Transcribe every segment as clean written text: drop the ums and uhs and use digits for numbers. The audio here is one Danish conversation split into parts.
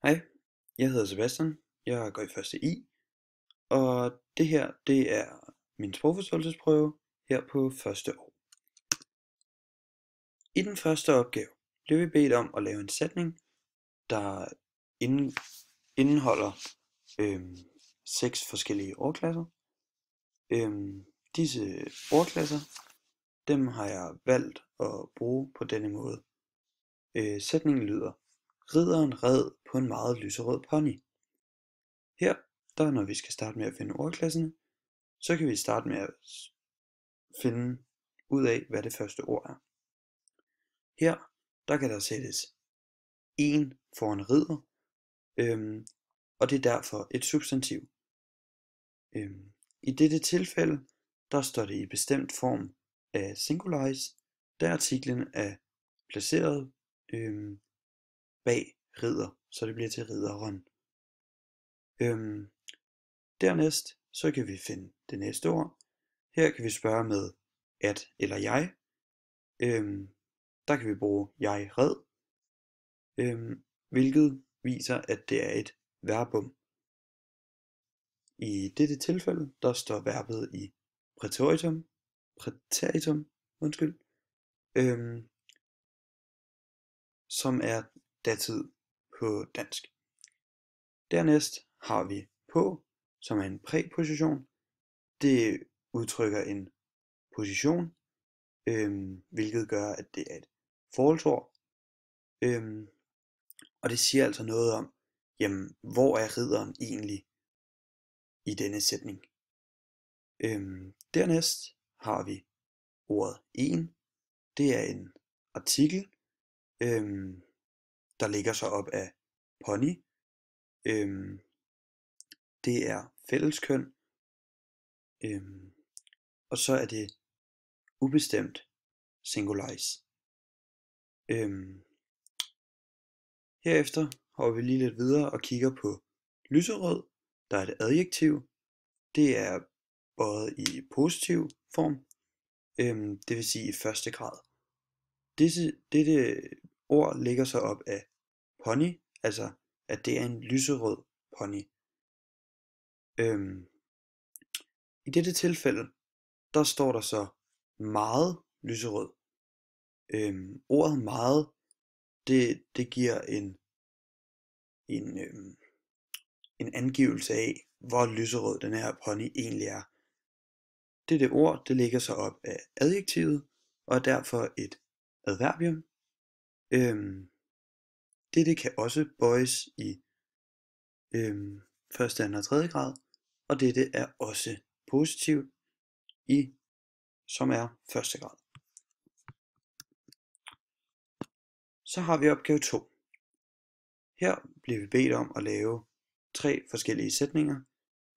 Hej, jeg hedder Sebastian. Jeg går i første I, og det her, det er min sprogforståelsesprøve her på første år. I den første opgave blev vi bedt om at lave en sætning, der indeholder 6 forskellige ordklasser. Disse ordklasser, dem har jeg valgt at bruge på denne måde. Sætningen lyder: Ridderen red på en meget lyserød pony. Her, når vi skal starte med at finde ordklasserne, så kan vi starte med at finde ud af, hvad det første ord er. Her, kan der sættes en foran ridder, og det er derfor et substantiv. I dette tilfælde, der står det i bestemt form af singularis, da artiklen er placeret bag ridder, så det bliver til ridderen. Dernæst, så kan vi finde det næste ord. Her kan vi spørge med at eller jeg. Der kan vi bruge jeg red, hvilket viser, at det er et verbum. I dette tilfælde, der står verbet i præteritum, som er datid på dansk. Dernæst har vi på, som er en præposition. Det udtrykker en position, hvilket gør, at det er et forholdsord. Og det siger altså noget om, jamen, hvor er ridderen egentlig i denne sætning. Dernæst har vi ordet en. Det er en artikel, der ligger så op af pony. Det er fælleskøn. Og så er det ubestemt singularis. Herefter hopper vi lige lidt videre og kigger på lyserød. Der er et adjektiv. Det er både i positiv form, det vil sige i første grad. Dette ord ligger så op af pony, altså at det er en lyserød pony. I dette tilfælde, der står der så meget lyserød. Ordet meget, det giver en angivelse af, hvor lyserød den her pony egentlig er. Dette ord, det ligger så op af adjektivet, og er derfor et adverbium. Dette kan også bøjes i første, anden og tredje grad, og dette er også positivt som er første grad. Så har vi opgave 2. Her bliver vi bedt om at lave 3 forskellige sætninger.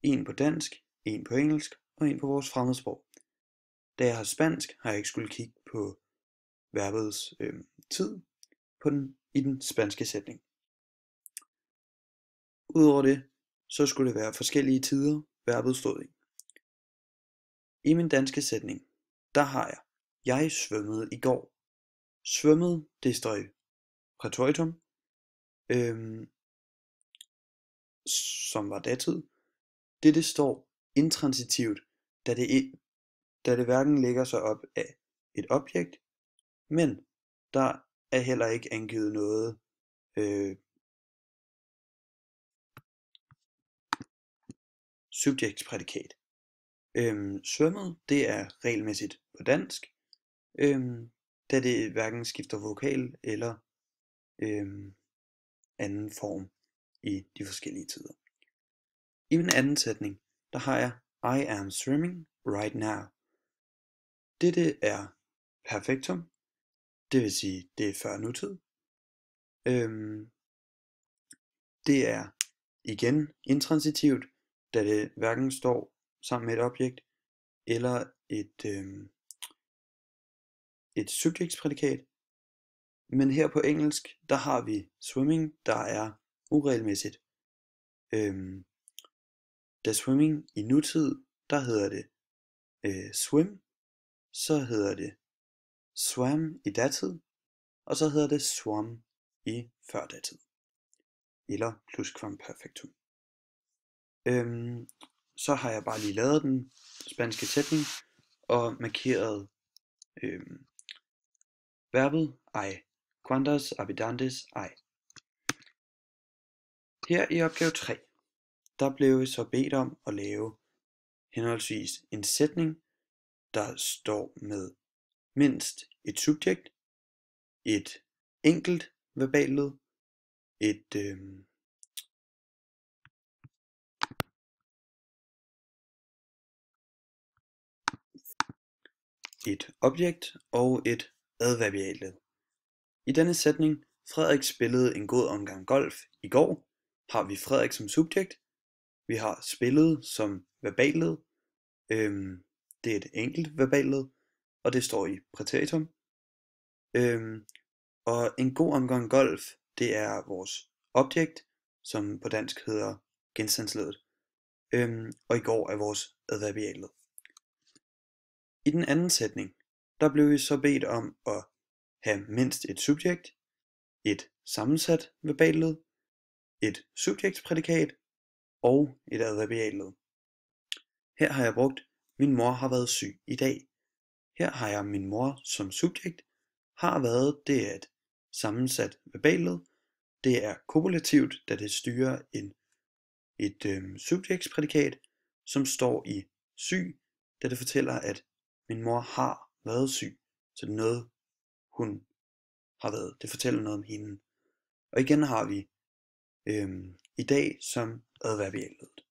En på dansk, en på engelsk og en på vores fremmedsprog. Da jeg har spansk, har jeg ikke skulle kigge på verbets tid i den spanske sætning. Udover det, så skulle det være forskellige tider, verbet stod i. I min danske sætning, der har jeg svømmede i går. Svømmede, det står i præteritum, som var datid. Dette står intransitivt, da det hverken ligger sig op af et objekt, men der er heller ikke angivet noget subjektsprædikat. Svømmet, det er regelmæssigt på dansk, da det hverken skifter vokal eller anden form i de forskellige tider. I min anden sætning, der har jeg I am swimming right now. Dette er perfektum, det vil sige, det er før nutid. Det er igen intransitivt, da det hverken står sammen med et objekt eller et subjektsprædikat. Men her på engelsk, der har vi swimming, der er uregelmæssigt. Da swimming i nutid, der hedder det swim, så hedder det swam i datid, og så hedder det swam i førdatid. eller plusquamperfektum. Så har jeg bare lige lavet den spanske sætning og markeret verbet hay. Quantos habitantes hay? Her i opgave 3, der blev jeg så bedt om at lave henholdsvis en sætning, der står med mindst et subjekt, et enkelt verballed, et objekt og et adverbialled. I denne sætning, Frederik spillede en god omgang golf i går, har vi Frederik som subjekt. Vi har spillet som verballed. Det er et enkelt verballed, og det står i præteritum. Og en god omgang golf, det er vores objekt, som på dansk hedder genstandsleddet. Og i går er vores adverbialled. I den anden sætning, der blev vi så bedt om at have mindst et subjekt, et sammensat verballed, et subjektsprædikat og et adverbialled. Her har jeg brugt min mor har været syg i dag. Her har jeg min mor som subjekt. Har været, det er et sammensat verballed. Det er kopulativt, da det styrer et subjektsprædikat, som står i syg, da det fortæller, at min mor har været syg. Så det er noget, hun har været. Det fortæller noget om hende. Og igen har vi i dag som adverbialledet.